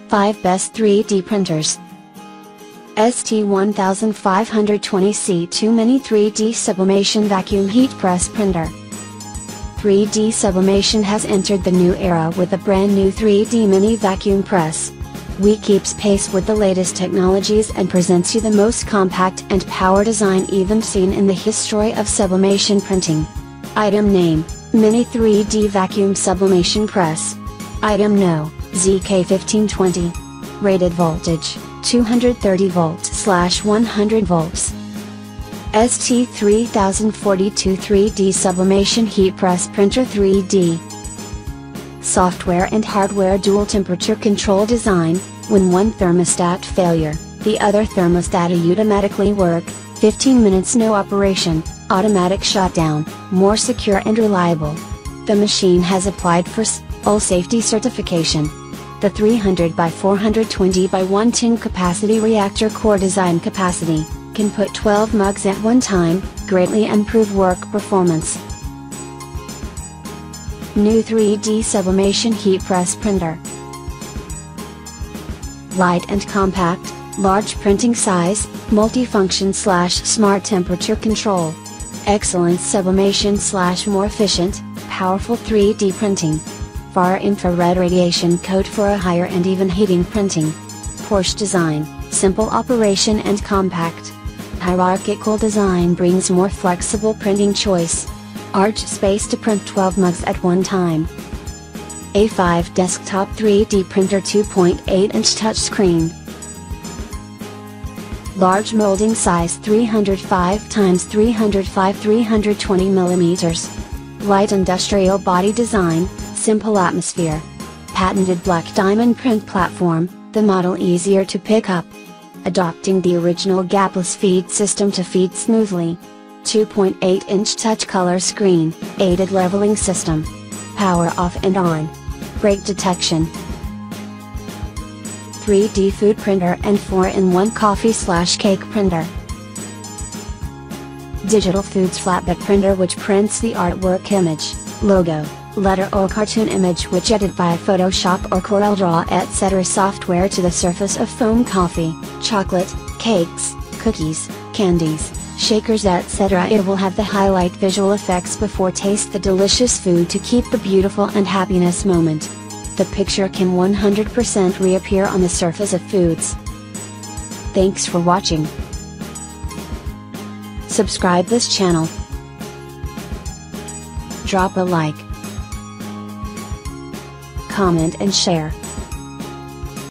5 Best 3D Printers. ST1520C2 Mini 3D Sublimation Vacuum Heat Press Printer. 3D Sublimation has entered the new era with a brand new 3D Mini Vacuum Press. We keeps pace with the latest technologies and presents you the most compact and power design even seen in the history of sublimation printing. Item name, Mini 3D Vacuum Sublimation Press. Item No, ZK1520. Rated voltage, 230 volts/100 volts. ST3042 3D Sublimation Heat Press Printer 3D. Software and hardware dual temperature control design. When one thermostat failure, the other thermostat automatically work, 15 minutes no operation, automatic shutdown, more secure and reliable. The machine has applied for SOL safety certification. The 300 by 420 by 110 capacity reactor core design capacity can put 12 mugs at one time, greatly improve work performance. New 3D Sublimation Heat Press Printer. Light and compact, large printing size, multifunction/smart temperature control. Excellent sublimation/more efficient, powerful 3D printing. Far infrared radiation coat for a higher and even heating printing. Porsche design, simple operation and compact. Hierarchical design brings more flexible printing choice. Arch space to print 12 mugs at one time. A5 desktop 3D printer 2.8-inch touchscreen. Large molding size 305 x 305 320 mm. Light industrial body design, simple atmosphere. Patented black diamond print platform, the model easier to pick up. Adopting the original gapless feed system to feed smoothly. 2.8-inch touch color screen, aided leveling system. Power off and on. Break detection. 3D food printer and 4-in-1 coffee/cake printer. Digital foods flatbed printer which prints the artwork image, logo, letter or cartoon image which edit via Photoshop or CorelDRAW etc. software to the surface of foam coffee, chocolate, cakes, cookies, candies, shakers etc. It will have the highlight visual effects before taste the delicious food to keep the beautiful and happiness moment. The picture can 100% reappear on the surface of foods. Thanks for watching. Subscribe this channel. Drop a like, comment and share.